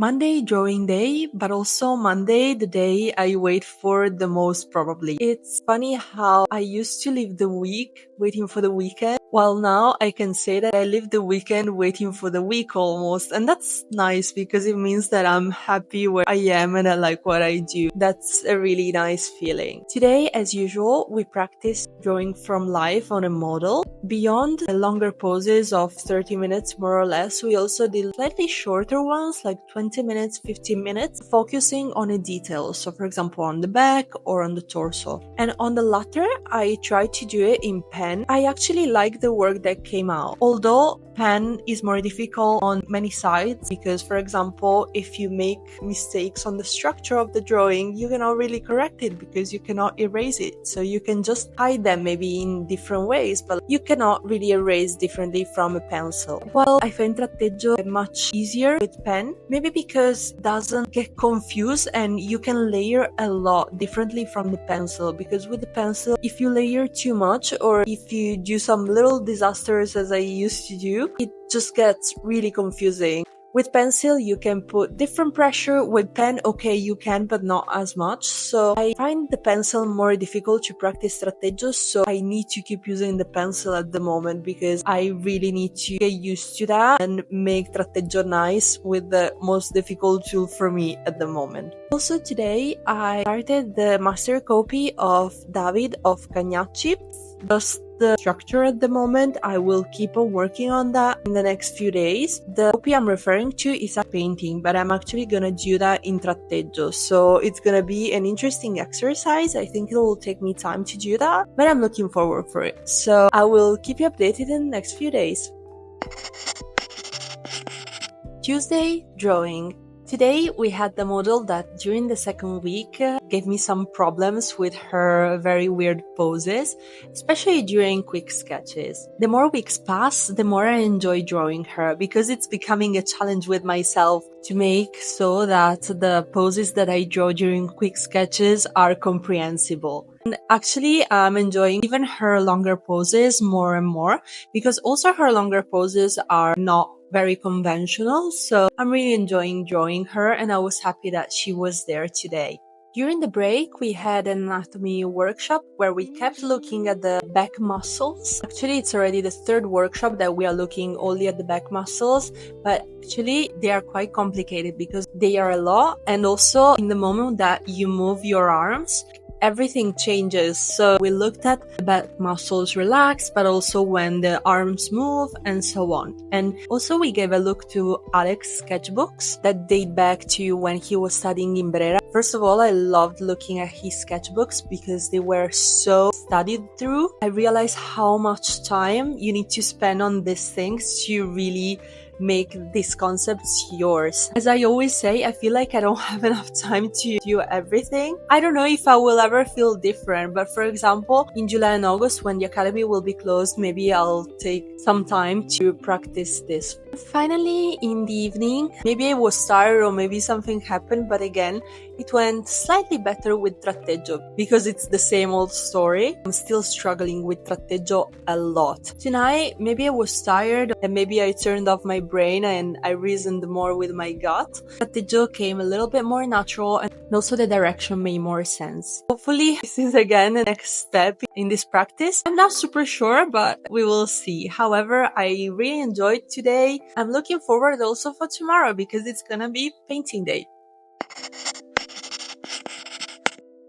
Monday drawing day, but also Monday the day I wait for the most probably. It's funny how I used to live the week waiting for the weekend, while now I can say that I live the weekend waiting for the week almost. And that's nice because it means that I'm happy where I am and I like what I do. That's a really nice feeling. Today, as usual, we practice drawing from life on a model. Beyond the longer poses of 30 minutes more or less, we also did slightly shorter ones like 20 minutes, 15 minutes, focusing on a detail. So for example, on the back or on the torso. And on the latter, I tried to do it in pen. I actually like the work that came out. Although pen is more difficult on many sides because, for example, if you make mistakes on the structure of the drawing, you cannot really correct it because you cannot erase it. So you can just hide them maybe in different ways, but you cannot really erase differently from a pencil. Well, I find tratteggio much easier with pen, maybe because it doesn't get confused and you can layer a lot differently from the pencil, because with the pencil, if you layer too much or if you do some little disasters as I used to do, it just gets really confusing. With pencil, you can put different pressure. With pen, okay, you can, but not as much. So I find the pencil more difficult to practice tratteggio, so I need to keep using the pencil at the moment because I really need to get used to that and make tratteggio nice with the most difficult tool for me at the moment. Also today, I started the master copy of David of Cagnacci. Just the structure at the moment. I will keep on working on that in the next few days. The copy I'm referring to is a painting, but I'm actually gonna do that in tratteggio, so it's gonna be an interesting exercise. I think it will take me time to do that, but I'm looking forward for it. So I will keep you updated in the next few days. Tuesday, drawing. Today we had the model that during the second week gave me some problems with her very weird poses, especially during quick sketches. The more weeks pass, the more I enjoy drawing her because it's becoming a challenge with myself to make so that the poses that I draw during quick sketches are comprehensible. And actually, I'm enjoying even her longer poses more and more because also her longer poses are not very conventional, so I'm really enjoying drawing her and I was happy that she was there today. During the break, we had an anatomy workshop where we kept looking at the back muscles. Actually, it's already the third workshop that we are looking only at the back muscles, but actually they are quite complicated because they are a lot, and also in the moment that you move your arms, everything changes. So we looked at the back muscles relax, but also when the arms move and so on. And also we gave a look to Alex's sketchbooks that date back to when he was studying in Brera. First of all, I loved looking at his sketchbooks because they were so studied through. I realized how much time you need to spend on these things to really make these concepts yours. As I always say, I feel like I don't have enough time to do everything. I don't know if I will ever feel different, but for example, in July and August when the academy will be closed, maybe I'll take some time to practice this. Finally, in the evening, maybe I was tired or maybe something happened, but again, it went slightly better with tratteggio because it's the same old story. I'm still struggling with tratteggio a lot. Tonight, maybe I was tired and maybe I turned off my brain and I reasoned more with my gut. Tratteggio came a little bit more natural and also the direction made more sense. Hopefully, this is again the next step in this practice. I'm not super sure, but we will see. However, I really enjoyed today. I'm looking forward also for tomorrow because it's gonna be painting day.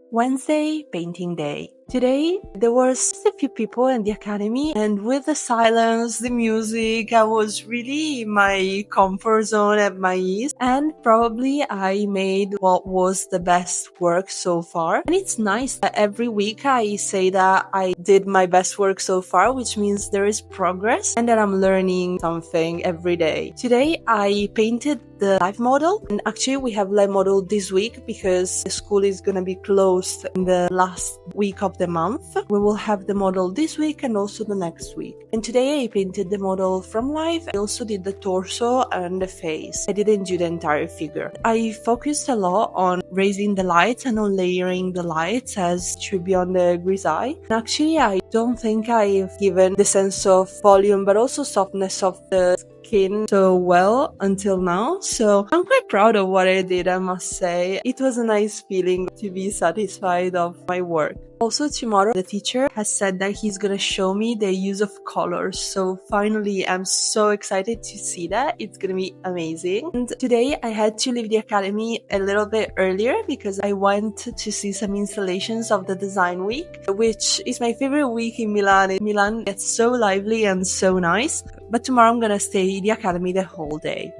Wednesday, painting day. Today, there was just a few people in the academy, and with the silence, the music, I was really in my comfort zone at my ease, and probably I made what was the best work so far. And it's nice that every week I say that I did my best work so far, which means there is progress and that I'm learning something every day. Today, I painted the live model, and actually we have live model this week because the school is gonna be closed in the last week of the month. We will have the model this week and also the next week. And today I painted the model from life. I also did the torso and the face. I didn't do the entire figure. I focused a lot on raising the lights and on layering the lights as should be on the grisaille. And actually I don't think I've given the sense of volume but also softness of the working so well until now. So I'm quite proud of what I did, I must say. It was a nice feeling to be satisfied of my work. Also, tomorrow the teacher has said that he's gonna show me the use of colors. So finally, I'm so excited to see that. It's gonna be amazing. And today I had to leave the academy a little bit earlier because I went to see some installations of the design week, which is my favorite week in Milan. Milan gets so lively and so nice. But tomorrow I'm gonna stay in the academy the whole day.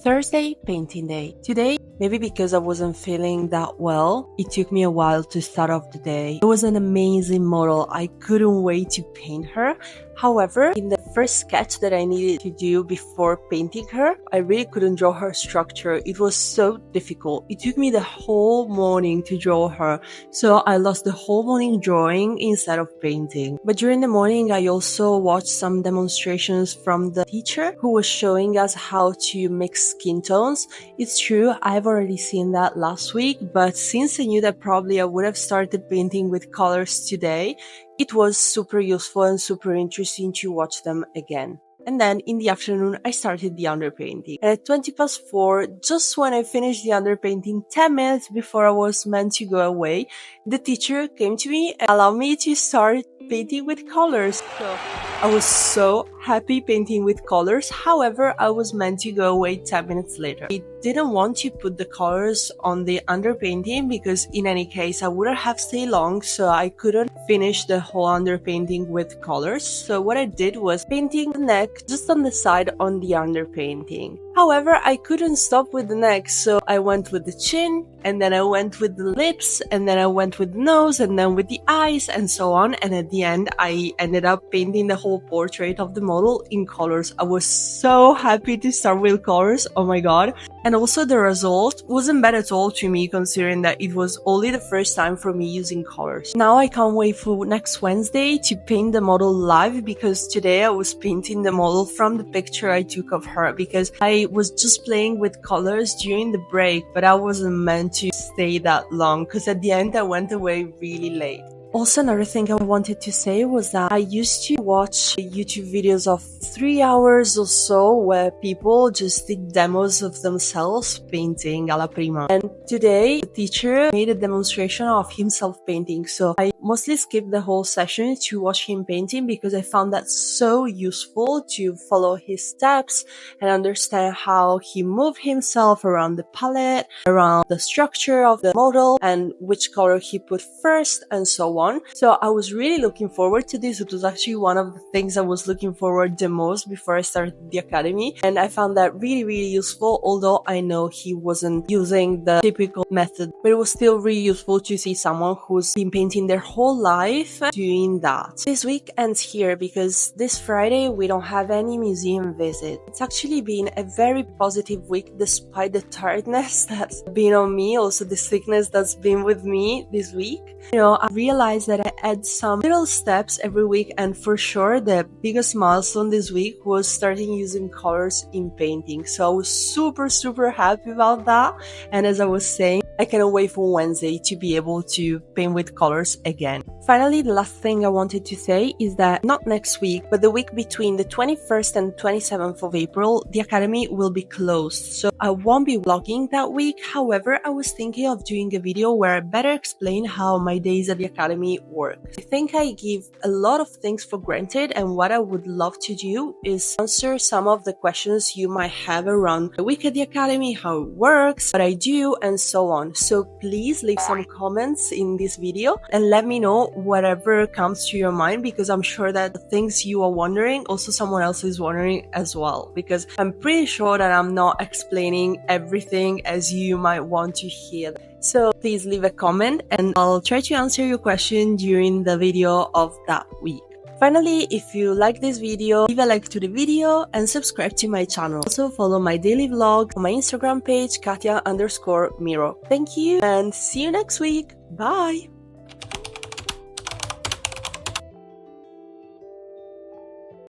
Thursday, painting day. Today, maybe because I wasn't feeling that well, it took me a while to start off the day. It was an amazing model. I couldn't wait to paint her. However, in the first sketch that I needed to do before painting her, I really couldn't draw her structure. It was so difficult. It took me the whole morning to draw her. So I lost the whole morning drawing instead of painting. But during the morning, I also watched some demonstrations from the teacher who was showing us how to mix skin tones. It's true, I've already seen that last week, but since I knew that probably I would have started painting with colors today, it was super useful and super interesting to watch them again. And then in the afternoon, I started the underpainting. And at 4:20, just when I finished the underpainting, 10 minutes before I was meant to go away, the teacher came to me and allowed me to start painting with colors. So I was so happy painting with colors. However, I was meant to go away 10 minutes later. I didn't want to put the colors on the underpainting because in any case I wouldn't have stayed long, so I couldn't finish the whole underpainting with colors. So what I did was painting the neck just on the side on the underpainting. However, I couldn't stop with the neck, so I went with the chin, and then I went with the lips, and then I went with the nose, and then with the eyes, and so on. And at the end, I ended up painting the whole portrait of the model in colors. I was so happy to start with colors, oh my god. And also the result wasn't bad at all to me, considering that it was only the first time for me using colors. Now I can't wait for next Wednesday to paint the model live, because today I was painting the model from the picture I took of her, because I was just playing with colors during the break, but I wasn't meant to stay that long, because at the end I went away really late. Also, another thing I wanted to say was that I used to watch YouTube videos of 3 hours or so where people just did demos of themselves painting alla prima. And today, the teacher made a demonstration of himself painting. So I mostly skipped the whole session to watch him painting because I found that so useful to follow his steps and understand how he moved himself around the palette, around the structure of the model, and which color he put first, and so on. So I was really looking forward to this. It was actually one of the things I was looking forward the most before I started the academy, and I found that really, really useful, although I know he wasn't using the typical method, but it was still really useful to see someone who's been painting their whole life doing that. This week ends here because this Friday we don't have any museum visit. It's actually been a very positive week despite the tiredness that's been on me, also the sickness that's been with me this week. You know, I realized that I add some little steps every week, and for sure the biggest milestone this week was starting using colors in painting. So I was super happy about that, and as I was saying, I cannot wait for Wednesday to be able to paint with colors again. Finally, the last thing I wanted to say is that not next week, but the week between the 21st and 27th of April, the academy will be closed. So I won't be vlogging that week. However, I was thinking of doing a video where I better explain how my days at the academy work. I think I give a lot of things for granted, and what I would love to do is answer some of the questions you might have around the week at the academy, how it works, what I do, and so on. So please leave some comments in this video and let me know whatever comes to your mind, because I'm sure that the things you are wondering, also someone else is wondering as well, because I'm pretty sure that I'm not explaining everything as you might want to hear. So please leave a comment and I'll try to answer your question during the video of that week. Finally, if you like this video, leave a like to the video and subscribe to my channel. Also follow my daily vlog on my Instagram page, Katia_Miro. Thank you and see you next week. Bye!